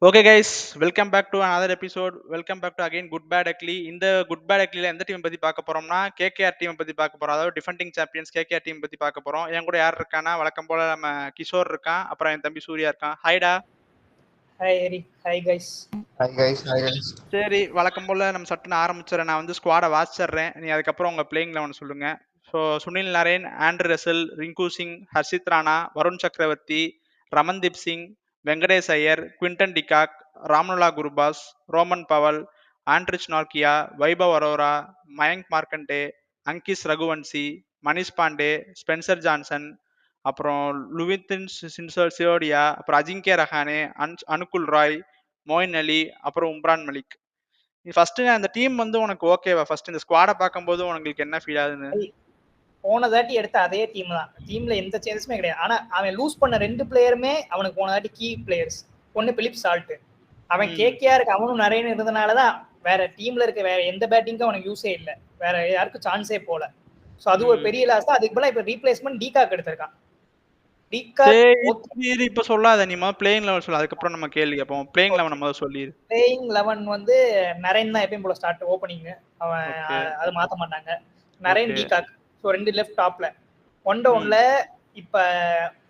Okay guys, welcome back to another episode. Welcome back to again good bad ugly. இந்த good bad அக்லில எந்த team பத்தி பார்க்க போறோம்னா கேகேஆர் டீம் பத்தி பார்க்க போறோம். அதாவது டிஃபெண்டிங் சாம்பியன்ஸ் கேகேஆர் டீம் பத்தி பார்க்க போறோம். என் கூட யார் இருக்கானா, வழக்கம் போல நம்ம கிஷோர் இருக்கான், அப்புறம் என் தம்பி சூர்யா இருக்கான். ஹைடா. ஹாய் ஹரி. Hi guys. சரி, வழக்கம் போல நம்ம சட்டுன்னு ஆரம்பிச்சிடறேன். நான் வந்து ஸ்குவாடை வாசிச்சிடுறேன், நீ அதுக்கப்புறம் உங்க பிளேயிங் 11 சொல்லுங்க. So Sunil Narine, Andre Russell, Rinku Singh, Harshit Rana, Varun Chakravarthy, Ramandeep Singh, Venkatesh Iyer, Quinton de Kock, Rahmanullah Gurbaz, Rovman Powell, Anrich Nortje, Vaibhav Arora, Mayank Markande, Angkrish Raghuvanshi, Manish Pandey, Spencer Johnson, அப்புறம் லுவித்தின் சிசோடியா, அப்புறம் அஜிங்கே ரஹானே, அனுகுல் ராய், மோயின் அலி, அப்புறம் உம்ரான் மலிக். ஃபர்ஸ்ட் அந்த டீம் வந்து உனக்கு ஓகேவா? ஃபர்ஸ்ட் இந்த ஸ்குவாடை பார்க்கும்போது உங்களுக்கு என்ன ஃபீல் ஆகுதுன்னு? போன தாட்டி எடுத்த அதே டீம் தான். டீம்ல எந்த சேஞ்சஸுமே கிடையாது. ஆனா அவன் லூஸ் பண்ண 2 பிளேயருமே அவனுக்கு போன தாட்டி கீ பிளேயர்ஸ். ஒன்னு பிலிப் சால்ட். அவன் கேகேஆருக்கு அவனும் நிறைய இருந்ததுனாலதான் வேற டீம்ல இருக்க வேற எந்த பேட்டிங்கும் அவனுக்கு யூஸே இல்ல. வேற யாருக்கும் சான்ஸே போல. சோ அது ஒரு பெரிய லாஸ் தான். அதுக்கு பதிலா இப்ப ரீப்ளேஸ்மெண்ட் டிகாக் எடுத்திருக்கான். இப்ப சொல்லாத, நீ பிளேயிங் 11 சொல்லு, அதுக்கப்புறம் நம்ம கேள்வி கேட்போம். பிளேயிங் 11 முதல்ல சொல்லிரு. பிளேயிங் 11 வந்து நரேன் தான் எப்பயும் போல ஸ்டார்ட் ஓப்பனிங். அவன் அது மாத்த மாட்டாங்க. நரேன், டிகாக். ஸோ 2 லெஃப்ட் டாப்ல. 1-1ல இப்ப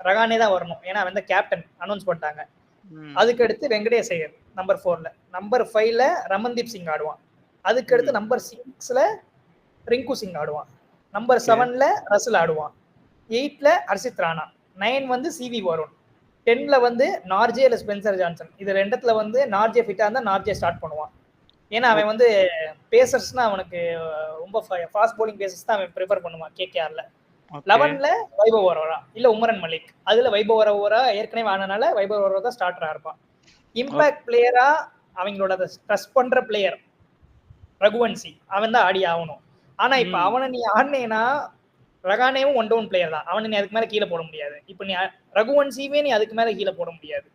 ரகானே தான் வரணும், ஏன்னா அவன் தான் கேப்டன் அனௌன்ஸ் பண்ணிட்டாங்க. அதுக்கு அடுத்து வெங்கடேஷ் ஐயர் நம்பர் 4ல. நம்பர் 5ல ரமன்தீப் சிங் ஆடுவான். அதுக்கு அடுத்து நம்பர் 6ல ரிங்கு சிங் ஆடுவான். நம்பர் 7ல ரசல் ஆடுவான். 8ல ஹர்ஷித் ராணா. 9 வந்து சிவி வருண். 10ல வந்து நார்ஜே இல்ல ஸ்பென்சர் ஜான்சன். இது ரெண்டத்துல வந்து நார்ஜே ஃபிட்டா இருந்தா நார்ஜே ஸ்டார்ட் பண்ணுவான். ஏன்னா அவன் வந்து பேசர்ஸ்னா அவனுக்கு ரொம்ப ஃபாஸ்ட் பவுலிங் பேசர்ஸ் தான் அவன் ப்ரிஃபர் பண்ணுவான் கேகேஆர்ல. 11ல வைபவ் அரோரா இல்ல உமரன் மலிக். அதுல வைபவ் அரோரா ஏற்கனவே ஆனனால வைபவ் அரோரா தான் ஸ்டார்டரா இருப்பான். இம்பாக்ட் பிளேயரா அவங்களோட ட்ரஸ்ட் பண்ற பிளேயர் ரகுவன்சி, அவன் தான் ஆடி ஆகணும். ஆனா இப்ப அவனை நீ ஆடினேனா ரகானேவும் 1-1 பிளேயர் தான். அவனை நீ அதுக்கு மேல கீழே போட முடியாது. இப்ப நீ ரகுவன்சியுமே நீ அதுக்கு மேல கீழே போட முடியாது.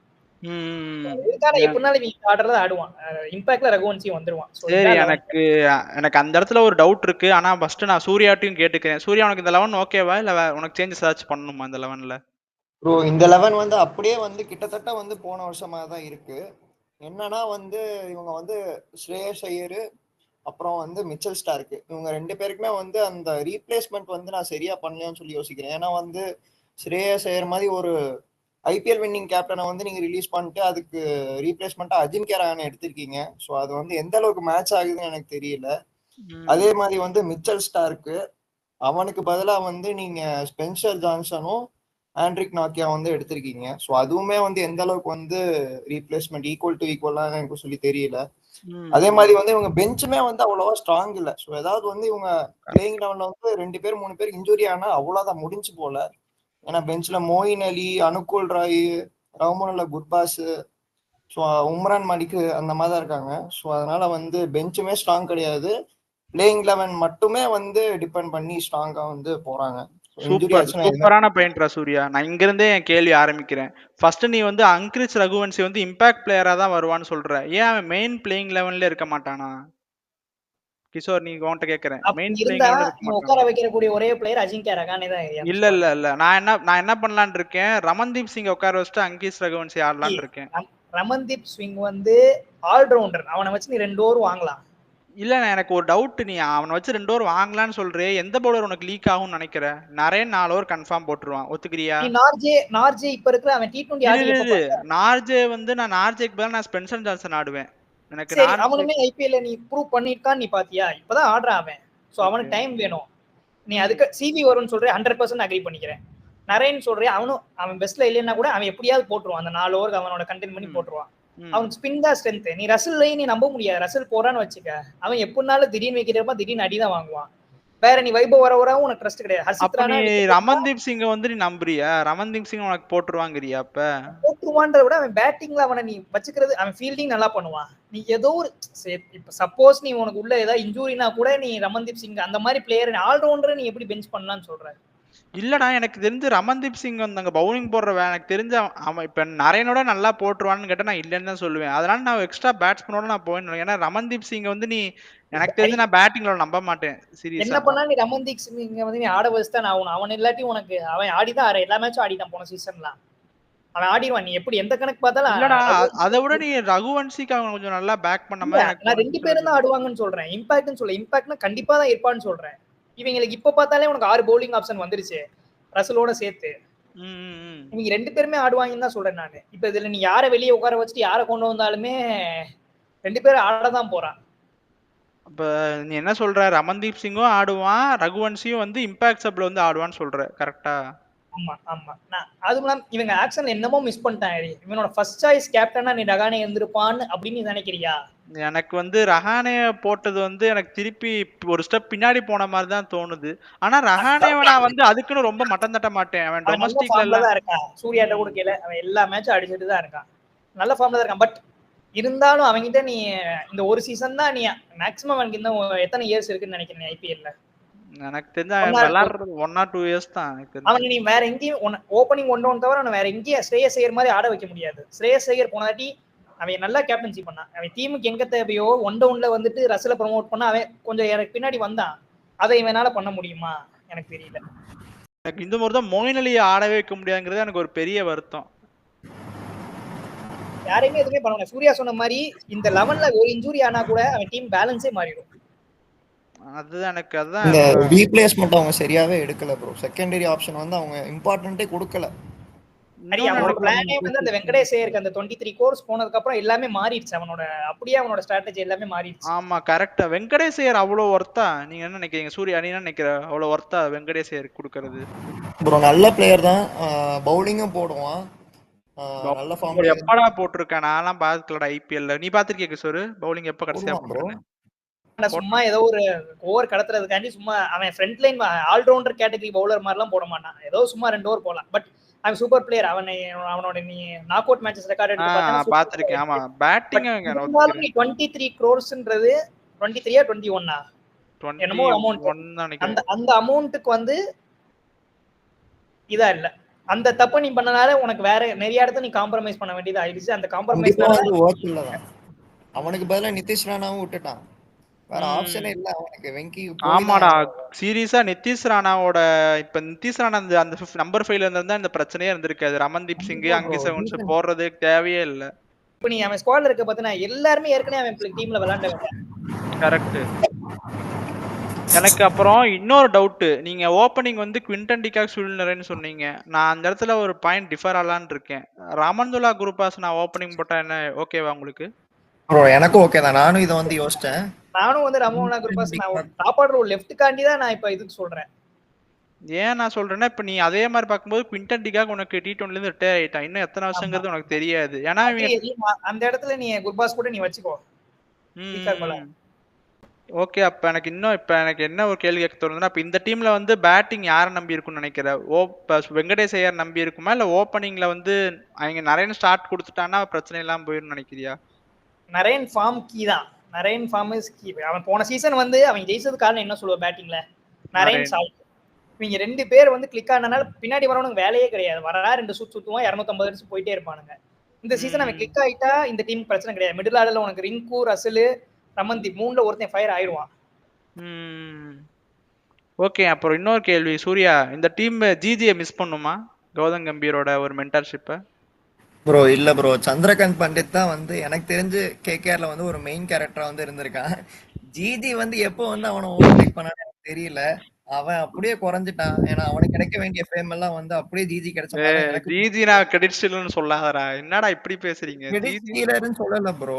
எனக்கு அந்த இடத்துல ஒரு டவுட் இருக்கு. ஆனா ஃபர்ஸ்ட் நான் சூர்யாட்டையும் கேட்டுக்கிறேன். சூர்யா, உனக்கு இந்த 11 ஓகேவா இல்ல உனக்கு சேஞ்சஸ் ஏதாச்சும் பண்ணணுமா இந்த 11ல? ப்ரோ, இந்த 11 வந்து அப்படியே வந்து கிட்டத்தட்ட வந்து போன வருஷமா தான் இருக்கு. என்னன்னா வந்து இவங்க வந்து ஸ்ரேயஸ் ஐயர் அப்புறம் வந்து மிச்சல் ஸ்டார்க், இவங்க 2 பேருக்குமே வந்து அந்த ரீப்ளேஸ்மெண்ட் வந்து நான் சரியா பண்ணலையான்னு சொல்லி யோசிக்கிறேன். ஏன்னா வந்து ஸ்ரேயஸ் ஐயர் மாதிரி ஒரு ஐபிஎல் வின்னிங் கேப்டனை வந்து நீங்க ரிலீஸ் பண்ணிட்டு அதுக்கு ரீப்ளேஸ்மெண்டா அஜிங்கே ரஹானே எடுத்திருக்கீங்க. ஸோ அது வந்து எந்த அளவுக்கு மேட்ச் ஆகுதுன்னு எனக்கு தெரியல. அதே மாதிரி வந்து மிச்சல் ஸ்டார்க்கு, அவனுக்கு பதிலாக வந்து நீங்க ஸ்பென்சர் ஜான்சனும் ஆண்ட்ரிக் நாக்கியா வந்து எடுத்திருக்கீங்க. ஸோ அதுவுமே வந்து எந்த அளவுக்கு வந்து ரீப்ளேஸ்மெண்ட் ஈக்குவல் டு ஈக்குவலாக எனக்கு சொல்லி தெரியல. அதே மாதிரி வந்து இவங்க பெஞ்சுமே வந்து அவ்வளவா ஸ்ட்ராங் இல்லை. ஸோ ஏதாவது வந்து இவங்க பிளேயிங் லெவல்ல வந்து 2 பேர் 3 பேர் இன்ஜுரி ஆனா அவ்வளோதான் முடிஞ்சு போல. ஏன்னா பெஞ்ச்ல மோயின் அலி, அனுகுல் ராய், ரஹ்மானுல்லா குர்பாஸ், ஸோ உம்ரான் மலிக் அந்த மாதிரி தான் இருக்காங்க. ஸோ அதனால வந்து பெஞ்சுமே ஸ்ட்ராங் கிடையாது. பிளேயிங் 11 மட்டுமே வந்து டிபெண்ட் பண்ணி ஸ்ட்ராங்கா வந்து போறாங்க. சூப்பரான பாயிண்ட்ரா சூர்யா. நான் இங்க இருந்தே என் கேள்வி ஆரம்பிக்கிறேன். ஃபர்ஸ்ட் நீ வந்து அங்கிரிச் ரகுவன்சி வந்து இம்பாக்ட் பிளேயரா தான் வருவான்னு சொல்ற. ஏன் அவன் மெயின் பிளேயிங் 11ல இருக்க மாட்டானா? கிஷோர், நீ உன்கிட்ட கேக்குறேன். மெயின் பிளேயிங் 11ல இருக்க மாட்டானா? உட்கார வைக்கக்கூடிய ஒரே பிளேயர் அஜிங்கே ரஹானே தான். இல்ல நான் என்ன பண்ணலாம்னு இருக்கேன், ரமன்தீப் சிங் உட்கார வச்சுட்டு அங்கிஷ் ரகுவன்சி ஆடலாம்னு இருக்கேன். ரமன்தீப் சிங் வந்து ஆல்ரவுண்டர். அவனை வச்சு நீ 2 ஓவர் வாங்கலாம். இல்ல, எனக்கு ஒரு டவுட். நீ அவனை வச்சு 2 ஓவர் வாங்கலாம்னு சொல்றே, எந்த பவுலர் உனக்கு லீக் ஆகும்னு நினைக்கிற? நிறைய 4 ஓவர் கன்ஃபார்ம் போட்டுருவான், ஒத்துக்கிறியா? நார்ஜே இப்ப இருக்கிற அவன் T20 ஆடி. நார்ஜே வந்து நான் நார்ஜேக்கு பதிலா நான் ஸ்பென்சர் ஜான்சன் ஆடுவேன். எனக்கு அவனுமே ஐபிஎல்ல நீ ப்ரூவ் பண்ணிருக்கான்னு நீ பாத்தியா? இப்பதான் ஆடுறான் அவன். சோ அவனுக்கு டைம் வேணும். நீ அதுக்கு சிவி வரும்னு சொல்றே, 100% அக்ரி பண்ணிக்கிறேன். நரேன் சொல்றே, அவன் பெஸ்ட்ல இல்லைன்னா கூட அவன் எப்படியாவது போட்டுருவான். அந்த 4 ஓவருக்கு அவனோட கண்டெயின் பண்ணி போட்டுருவான். அவனுக்கு ஸ்பின் தான் ஸ்ட்ரென்த். நீ ரசல்லையும் நீ நம்ப முடியாது. ரசல் போறான்னு வச்சுக்க, அவன் எப்படினாலும் திடீர்னு வைக்கிறப்ப திடீர்னு அடிதான் வாங்குவான். வேற நீ வைபவ் வரவராவும் உனக்கு ட்ரஸ்ட் கிடையாது. ஹர்ஷித் ராணா, ரமன்தீப் சிங் வந்து நீ நம்புறியா? ரமன்தீப் சிங் உனக்கு போட்டுருவாங்கறியா? அப்ப போட்டுருவான்றத விட அவன் பேட்டிங்ல அவனை நீ வச்சுக்கிறது, அவன் ஃபீல்டிங் நல்லா பண்ணுவான். நீ ஏதோ ஒரு இப்ப சப்போஸ் நீ உனக்கு உள்ள ஏதாவது இன்ஜூரினா கூட நீ ரமன்தீப் சிங் அந்த மாதிரி பிளேயர் ஆல்ரவுண்டர் நீ எப்படி பெஞ்ச் பண்ணலாம்னு சொல்ற? இல்லடா, எனக்கு தெரிஞ்சு ரமன்தீப் சிங் வந்து அங்க பவுலிங் போடுற எனக்கு தெரிஞ்ச அவன் இப்ப நரேனோட நல்லா போட்டுருவான்னு கேட்டா நான் இல்லைன்னு தான் சொல்லுவேன். அதனால நான் எக்ஸ்ட்ரா பேட்ஸ்மேனோட நான் போயிடணும். ஏன்னா ரமன்தீப் சிங் வந்து நீ எனக்கு தெரிஞ்சு நான் பேட்டிங்ல நம்ப மாட்டேன். சீரியஸா என்ன பண்ணா நீ ரமன்தீப் சிங் வந்து நீ ஆட வச்சுதான் ஆகணும். அவன் இல்லாட்டி உனக்கு அவன் ஆடிதான் எல்லா மேட்சும் ஆடிட்டான் போன சீசன்லாம். அவன் ஆடிடுவான். நீ எப்படி எந்த கணக்கு பார்த்தாலும் இல்லடா அதை விட நீ ரகுவன்சிக்கு அவங்க கொஞ்சம் நல்லா பேக் பண்ண மாதிரி எனக்கு நான் 2 பேரும் தான் ஆடுவாங்கன்னு சொல்றேன். இம்பாக்ட்னு சொல்ல இம்பாக்ட்னா கண்டிப்பா தான் இருப்பான்னு சொல்றேன். இவங்களுக்கு இப்ப பார்த்தாலே உனக்கு 6 பவுலிங் ஆப்ஷன் வந்துருச்சு ரசலோட சேர்த்து. இவங்க 2 பேருமே ஆடுவாங்கன்னு தான் சொல்றேன் நானு. இப்ப இதுல நீ யாரை வெளியே உட்கார வச்சுட்டு யாரை கொண்டு வந்தாலுமே 2 பேரும் ஆடதான் போறான். அப்ப நீ என்ன சொல்ற, ரமன்தீப் சிங்கும் ஆடுவான், ரகுவன்சியும் வந்து இம்பாக்ட் சப்ல வந்து ஆடுவான்னு சொல்ற, கரெக்டா? ஆமா ஆமா. அதுவும் இல்லாம இவங்க ஆக்ஷன் என்னமோ மிஸ் பண்ணிட்டாங்க. இவனோட ஃபர்ஸ்ட் சாய்ஸ் கேப்டனா நீ ரஹானே இருந்திருப்பான்னு அப்படின்னு நினைக்கிறியா? எனக்கு வந்து ரஹானே போட்டது வந்து எனக்கு திருப்பி ஒரு ஸ்டெப் பின்னாடி போன மாதிரி தான் தோணுது. ஆனா ரஹானேவை நான் வந்து அதுக்குன்னு ரொம்ப மட்டம் தட்ட மாட்டேன். அவன் டொமஸ்டிக்ல எல்லாம் தான் இருக்கான். சூர்யாட்ட கூட கேள, அவன் எல்லா மேட்சும் அடிச்சிட்டு தான் இருக்கான். நல்ல ஃபார்ம்ல தான் இருக்கான். பட் இருந்தாலும் அவங்கிட்ட நீ இந்த ஒரு சீசன் தான் நீ மேக்ஸிமம் அவனுக்கு இன்னும் எத்தனை இயர்ஸ் இருக்குன்னு நினைக்கிறேன் ஐபிஎல்ல? எனக்கு தெரிஞ்ச விளையாடுறது 1 or 2 years தான். அவன் நீ வேற எங்கேயும் ஓப்பனிங் ஒன் தவிர அவன் வேற எங்கேயும் ஸ்ரேயஸ் ஐயர் மாதிரி ஆட வைக்க முடியாது. ஸ்ரேயஸ் ஐயர் போனாட்டி அவன் நல்லா கேப்டன்சி பண்ணான். அவன் டீமுக்கு எங்க தேவையோ ஒன் டவுன்ல வந்துட்டு ரசல ப்ரமோட் பண்ண அவன் கொஞ்சம் எனக்கு பின்னாடி வந்தான். அதை இவனால பண்ண முடியுமா எனக்கு தெரியல. எனக்கு இந்த மாதிரி தான் மோயின் அலியை ஆடவே வைக்க முடியாதுங்கிறது எனக்கு ஒரு பெரிய வருத்தம். யாரையுமே எதுவுமே பண்ண முடியாது. சூர்யா சொன்ன மாதிரி இந்த 11ல ஒரு இன்ஜூரி ஆனா கூட அவன் டீம் பேலன்ஸே மாறிடும். அதுதான் எனக்கு அதான் இந்த ரீப்ளேஸ்மென்ட் அவங்க சரியாவே எடுக்கல ப்ரோ. செகண்டரி ஆப்ஷன் வந்து அவங்க இம்பார்ட்டன்ட்டே கொடுக்கல. அவனோட பிளானே வந்து அந்த வெங்கடேஷ் ஐயருக்கு அந்த 23 கோர்ஸ் போனதுக்கு அப்புறம் எல்லாமே மாறிடுச்சு. அவனோட ஸ்ட்ராட்டஜி எல்லாமே மாறிடுச்சு. ஆமா கரெக்டா. வெங்கடேஷ் ஐயர் அவ்வளவு ஒர்த்தா? நீங்க என்ன நினைக்கிறீங்க சூர்யா? நீ என்ன நினைக்கிற, அவ்வளவு ஒர்த்தா வெங்கடேஷ் ஐயர் கொடுக்கறது? ப்ரோ நல்ல பிளேயர் தான், பவுலிங்கும் போடுவான், நல்ல ஃபார்ம். எப்படா போட்டிருக்கேன் நான்லாம் பாத்துக்கலடா ஐபிஎல்ல. நீ பாத்திருக்கிய கிஷோர் பவுலிங் எப்ப கடைசியா போட்டிருக்கேன்? சும்மா ஏதோ ஒரு ஓவர் கடத்துறதுக்காண்டி சும்மா அவன் front line allrounder category bowler மாதிரிலாம் போட மாட்டான். ஏதோ சும்மா 2 ஓவர் போடலாம். பட் அவன் சூப்பர் பிளேயர். அவனோட நீ நாக் அவுட் மேட்சஸ் ரெக்கார்ட் எடுத்து பார்த்தா பாத்திருக்கேன். ஆமா பேட்டிங் நீ 23 crores-ன்றது 23 21 என்னமோ அமௌண்ட். அந்த அமௌண்ட்டுக்கு வந்து இதா இல்ல. அந்த தப்பு நீ பண்ணனால உனக்கு வேற நிறைய இடத்துல நீ காம்ப்ரமைஸ் பண்ண வேண்டியது ஆயிடுச்சு. அந்த காம்ப்ரமைஸ்னால அவனுக்கு பதிலா நிதிஷ் ராணாவும் விட்டுட்டான். வேற ஆப்ஷனே இல்ல அவனுக்கு. வெங்கி ஆமாடா சீரியஸா நிதிஷ் ராணாவோட இப்ப நிதிஷ் ராணா அந்த நம்பர் 5ல இருந்தா இந்த பிரச்சனையே இருந்திருக்காது. ரமன்தீப் சிங் அங்கி செவன்ஸ் போடுறது தேவையே இல்ல. இப்ப நீ அவன் ஸ்குவாட்ல இருக்க பார்த்தனா எல்லாரும் ஏற்கனவே அவன் டீம்ல விளையாண்டவங்க. கரெக்ட். எனக்கு அப்புறம் இன்னொரு டவுட், நீங்க ஓப்பனிங் வந்து குவிண்டன் டிகாக் சுனில் சொன்னீங்க. நான் அந்த இடத்துல ஒரு பாயிண்ட் டிஃபர் ஆலான்னு இருக்கேன். ரமன்துல்லா குருபாஸ் நான் ஓப்பனிங் போட்டா என்ன ஓகேவா உங்களுக்கு? ப்ரோ எனக்கு ஓகே தான். நானும் இத வந்து யோசிச்சேன். நானும் வந்து ரமோனா குருபாஸ் நான் டாப் ஆர்டர் லெஃப்ட் காண்டி தான் நான் இப்ப இதுக்கு சொல்றேன். ஏன் நான் சொல்றேன்னா இப்ப நீ அதே மாதிரி பாக்கும்போது குவிண்டன் டிகாக் உனக்கு T20ல இருந்து ரிட்டையர் ஆயிட்டான். இன்னும் எத்தனை வருஷங்கிறது உனக்கு தெரியாது. ஏன்னா அந்த இடத்துல நீ குர்பாஸ் கூட நீ வச்சுக்கோ. ஓகே. அப்ப எனக்கு என்ன ஒரு கேள்வி கேட்க தோணுதுன்னா, இப்ப இந்த டீம்ல வந்து பேட்டிங் யாரை நம்பி இருக்கும்னு நினைக்கிற? வெங்கடேஷ் ஐயர் நம்பி இருக்குமா, இல்ல ஓப்பனிங்ல வந்து அவங்க நிறைய ஸ்டார்ட் கொடுத்துட்டான்னா பிரச்சனை இல்லாம போயிடும் நினைக்கிறியா? நரேன் ஃபார்ம் கீ தான். Narine form is key. அவன் போன சீசன் வந்து அவன் ஜெயிச்சது காரணம் என்ன சொல்லுவ பேட்டிங்ல? நரேன் சால்ட். இவங்க 2 பேர் வந்து கிளிக் ஆனனால பின்னாடி வரவனுக்கு வேலையே கிடையாது. வரா 2 சுத்துவான் 250 ரன்ஸ் போயிட்டே இருப்பானுங்க. இந்த சீசன் அவன் கிளிக் ஆயிட்டா இந்த டீம் பிரச்சனை கிடையாது. மிடில் ஆர்டர்ல உனக்கு ரிங்கு, ரசல், ரமன்தீப் 3ல ஒருத்தன் ஃபயர் ஆயிடுவான். ஓகே. அப்புறம் இன்னொரு கேள்வி சூர்யா, இந்த டீம் ஜிஜியை மிஸ் பண்ணுமா கௌதம் கம்பீரோட ஒரு மென்டார்ஷிப்பை? ப்ரோ இல்ல ப்ரோ, சந்திரகாந்த் பண்டிட் தான் வந்து எனக்கு தெரிஞ்சு கேகேஆர்ல வந்து ஒரு மெயின் கேரக்டரா வந்து இருந்திருக்கான். ஜிஜி வந்து எப்போ வந்து அவனை ஓவர்டேக் பண்ணான்னு எனக்கு தெரியல. அவன் அப்படியே குறைஞ்சிட்டான். ஏன்னா அவனுக்கு கிடைக்க வேண்டிய ஃபேம் எல்லாம் வந்து அப்படியே ஜிஜி கிடைச்ச. ஜிஜி நான் கிரெடிட் ஸ்டீலர்னு சொல்லாதடா, என்னடா இப்படி பேசுறீங்க? கிரெடிட் ஸ்டீலர்னு சொல்லல ப்ரோ.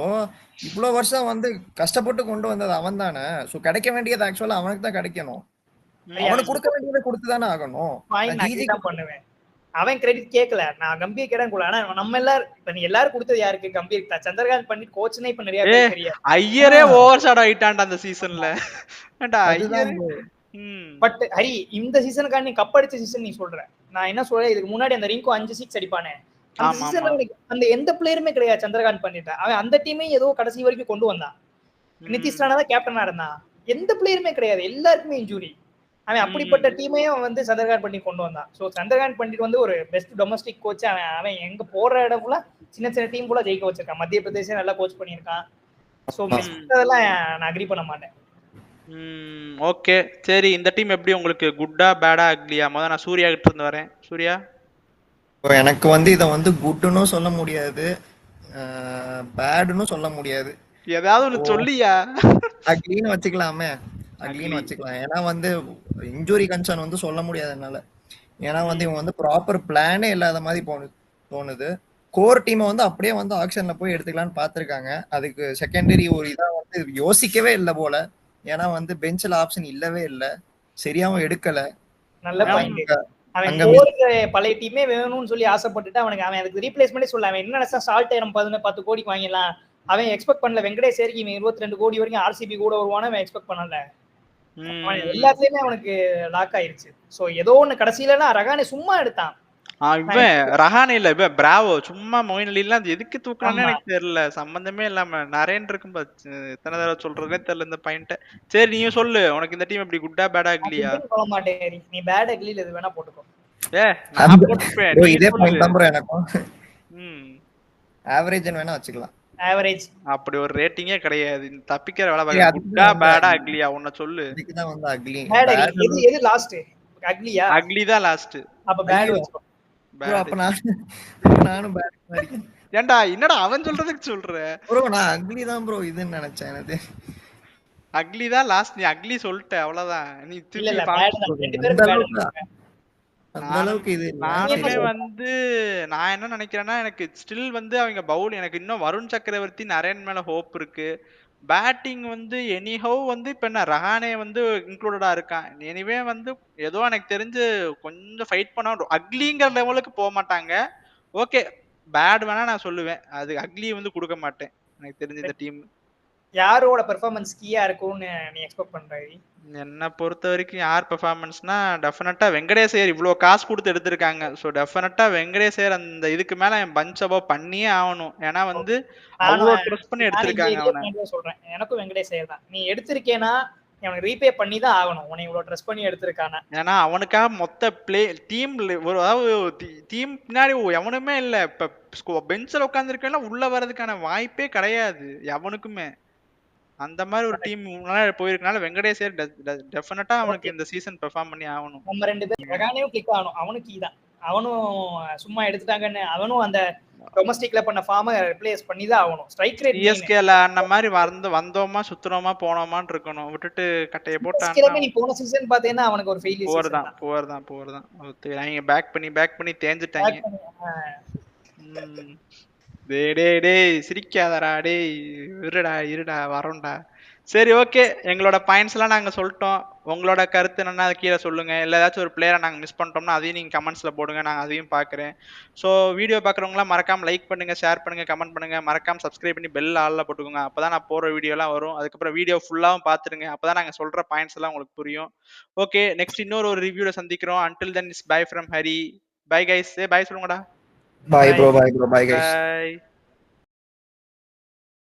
இவ்வளவு வருஷம் வந்து கஷ்டப்பட்டு கொண்டு வந்தது அவன் தானே. சோ கிடைக்க வேண்டியது ஆக்சுவலா அவனுக்கு தான் கிடைக்கணும். அவனுக்கு கொடுக்க வேண்டியதை கொடுத்துதானே ஆகணும். ஜிஜி தான் பண்ணுவேன். அவன் கிரெடிட் கேட்கல, நான் கம்பீர் கேட்டேன் கூட. ஆனா நம்ம எல்லாரும் இப்ப நீ எல்லாரும் கொடுத்தது யாருக்கு? கம்பீர் தான். சந்திரகாந்த் பண்டிட் கோச்னே இப்ப நிறைய பேர் தெரியாது. ஐயரே ஓவர் ஷாட் ஆயிட்டான்டா அந்த சீசன்ல. பட் ஹரி இந்த சீசனுக்கான நீ கப் அடிச்ச சீசன் நீ சொல்ற. நான் என்ன சொல்றேன், இதுக்கு முன்னாடி அந்த ரிங்கு 5 6 அடிப்பானே அந்த சீசன்ல அந்த எந்த பிளேயருமே கிடையாது. சந்திரகாந்த் பண்ணிட்டான். அவன் அந்த டீமே ஏதோ கடைசி வரைக்கும் கொண்டு வந்தான். நிதிஷ் ராணா தான் கேப்டனா இருந்தான். எந்த பிளேயருமே கிடையாது, எல்லாருக்குமே இன்ஜூரி. அவன் அப்படிப்பட்ட டீமையும் வந்து சந்திரகாந்த் பண்டிட் கொண்டு வந்தான். ஸோ சந்திரகாந்த் பண்டிட் வந்து ஒரு பெஸ்ட் டொமஸ்டிக் கோச். அவன் எங்க போற இடம் ஃபுல்லா சின்ன சின்ன டீம் கூட ஜெயிக்க வச்சிருக்கான். மத்திய பிரதேசம் நல்லா கோச் பண்ணியிருக்கான். ஸோ அதெல்லாம் நான் அக்ரி பண்ண மாட்டேன். ஓகே சரி. இந்த டீம் எப்படி உங்களுக்கு? குட்டா பேடா அக்லியா? முதல்ல நான் சூர்யா கிட்ட இருந்து வரேன். சூர்யா எனக்கு வந்து இதை வந்து குட்னு சொல்ல முடியாது, பேடுன்னு சொல்ல முடியாது. ஏதாவது ஒண்ணு சொல்லியா? அக்லின்னு வச்சுக்கலாமே, அக்லின்னு வச்சுக்கலாம். ஏன்னா வந்து இன்ஜுரி கன்சர்ன் வந்து சொல்ல முடியாது என்னால. ஏன்னா வந்து இவங்க வந்து ப்ராப்பர் பிளானே இல்லாத மாதிரி தோணுது. கோர் டீமை வந்து அப்படியே வந்து ஆக்ஷன்ல போய் எடுத்துக்கலாம்னு பார்த்துருக்காங்க. அதுக்கு செகண்டரி ஒரு இதா வந்து யோசிக்கவே இல்லை போல. ஏன்னா வந்து பெஞ்சில் ஆப்ஷன் இல்லவே இல்லை, சரியாவும் எடுக்கல. நல்ல பாயிண்ட். அவன் அங்க கோருக்கு பழைய டீமே வேணும்னு சொல்லி ஆசைப்பட்டுட்டு அவன் அதுக்கு ரீப்ளேஸ்மெண்டே சொல்ல. அவன் என்ன நினைச்சா சால்ட் நம்ம 10 கோடிக்கு வாங்கிடலாம். அவன் எக்ஸ்பெக்ட் பண்ணல வெங்கடேஷ் சேரிக்கு இவன் 22 கோடி வரைக்கும் ஆர்சிபி கூட வருவானு அவன் எக்ஸ்பெக்ட் பண்ணல. அவன் எல்லாத்துலயுமே அவனுக்கு லாக் ஆயிருச்சு. சோ ஏதோ ஒண்ணு கடைசியில ரகானே சும்மா எடுத்தான். இவன் ரஹானே இல்ல, இவன் பிராவோ சும்மா மொயின் அலிலாம் அது எதுக்கு தூக்குறானே எனக்கு தெரியல. சம்பந்தமே இல்லாம நரேன் இருக்கும் எத்தனை தடவை சொல்றதே தெரியல இந்த பாயிண்ட். சரி நீயும் சொல்லு, உனக்கு இந்த டீம் எப்படி குட்டா பேடா இல்லையா? சொல்ல மாட்டேன், நீ பேட் அக்லில இது வேணா போட்டுக்கோ. நான் போட்டுப்பேன், நீ இதே சொல்லு. பாயிண்ட் தான் ப்ரோ எனக்கும். ஆவரேஜ் வேணா வச்சுக்கலாம். ஆவரேஜ் அப்படி ஒரு ரேட்டிங்கே கிடையாது. தப்பிக்கிற வேலை பாக்க. குட்டா பேடா அக்லியா உன்ன சொல்லு. இதுக்கு தான் வந்து அக்லி. எது லாஸ்ட்? அக்லியா? அக்லி தான் லாஸ்ட். அப்ப பேட் வெச்சுக்கோ. ப்ரோ அப்ப நானும் பேட் மாதிரி. ஏன்டா என்னடா அவன் சொல்றதுக்கு சொல்ற? ப்ரோ நான் அக்லி தான் ப்ரோ இதுன்னு நினைச்சேன். எனக்கு அக்லி தான் லாஸ்ட். நீ அக்லி சொல்லிட்ட அவ்வளவுதான். நீ இல்ல பேட் தான், ரெண்டு பேரும் பேட். அந்த அளவுக்கு இது நானுமே வந்து நான் என்ன நினைக்கிறேன்னா, எனக்கு ஸ்டில் வந்து அவங்க பவுல் எனக்கு இன்னும் வருண் சக்கரவர்த்தி நரேன் மேல ஹோப் இருக்கு. பேட்டிங் வந்து எனிஹவ் வந்து இப்ப என்ன ரஹானே வந்து இன்க்ளூடடா இருக்கான். எனிவே வந்து ஏதோ எனக்கு தெரிஞ்சு கொஞ்சம் ஃபைட் பண்ண அக்லிங்கிற லெவலுக்கு போக மாட்டாங்க. ஓகே பேட் வேணா நான் சொல்லுவேன், அது அக்லி வந்து கொடுக்க மாட்டேன் எனக்கு தெரிஞ்ச இந்த டீம். யாரோட பெர்ஃபார்மன்ஸ் கீயா இருக்கும்னு நீ எக்ஸ்பெக்ட் பண்ற? என்ன பொறுத்த வரைக்கும் யார் பெர்ஃபார்மன்ஸ்னா டெஃபினட்டா வெங்கடேஷ் ஐயர் இவ்வளோ காசு கொடுத்து எடுத்திருக்காங்க. ஸோ டெஃபினட்டா வெங்கடேஷ் ஐயர் அந்த இதுக்கு மேல பஞ்ச் அபவ் பண்ணியே ஆகணும். ஏன்னா வந்து அவ்வளோ ட்ரெஸ் பண்ணி எடுத்திருக்காங்க அவனை. சொல்றேன் எனக்கும் வெங்கடேஷ் ஐயர் தான். நீ எடுத்திருக்கேனா அவனுக்கு ரீபே பண்ணி தான் ஆகணும். உன்னை இவ்வளவு ட்ரெஸ் பண்ணி எடுத்திருக்கானா. ஏன்னா அவனுக்காக மொத்த பிளே டீம் ஒரு அதாவது டீம் பின்னாடி எவனுமே இல்ல. இப்ப பெஞ்சில் உட்காந்துருக்கேன்னா உள்ள வர்றதுக்கான வாய்ப்பே கிடையாது எவனுக்குமே. அந்த மாதிரி ஒரு டீம் போயிருக்கனால வெங்கடேஷ் டெஃபினட்டா அவனுக்கு இந்த சீசன் பெர்ஃபார்ம் பண்ணி ஆகணும். நம்ம ரெண்டு பேரும் ரகானேவும் கிளிக் ஆகணும். அவனும் கீ தான். அவனும் சும்மா எடுத்துட்டாங்கன்னு அவனும் அந்த டொமஸ்டிக்ல பண்ண ஃபார்மை ரிப்ளேஸ் பண்ணி தான் ஆகணும். ஸ்ட்ரைக் ரேட் சிஎஸ்கேல அந்த மாதிரி வந்தோமா சுத்துறோமா போனோமான்னு இருக்கணும். விட்டுட்டு கட்டைய போட்டான். நீ போன சீசன் பாத்தீங்கன்னா அவனுக்கு ஒரு ஃபெயிலியர் சீசன் போர் தான். அவங்க பேக் பண்ணி தேஞ்சிட்டாங்க. டேய் சிரிக்காதடா டேய், இருடா வரோம்டா. சரி ஓகே, எங்களோட பாயிண்ட்ஸ் எல்லாம் நாங்க சொல்லிட்டோம். உங்களோட கருத்து என்னன்னா கீழே சொல்லுங்க. இல்லை ஏதாச்சும் ஒரு பிளேயரை நாங்க மிஸ் பண்ணிட்டோம்னா அதையும் நீங்க கமெண்ட்ஸ்ல போடுங்க, நாங்க அதையும் பாக்குறேன். ஸோ வீடியோ பாக்குறவங்களாம் மறக்காம லைக் பண்ணுங்க, ஷேர் பண்ணுங்க, கமெண்ட் பண்ணுங்க, மறக்காம சப்ஸ்கிரைப் பண்ணி பெல் ஆல்ல போட்டுக்கோங்க. அப்பதான் நான் போற வீடியோ எல்லாம் வரும். அதுக்கப்புறம் வீடியோ ஃபுல்லாவும் பாத்துருங்க, அப்பதான் நாங்க சொல்ற பாயிண்ட்ஸ் எல்லாம் உங்களுக்கு புரியும். ஓகே, நெக்ஸ்ட் இன்னொரு ஒரு ரிவ்யூல சந்திக்கிறோம். until then is bye from Hari. Bye guys. Bye சொல்லுங்கடா. Bye bro, bye guys. By.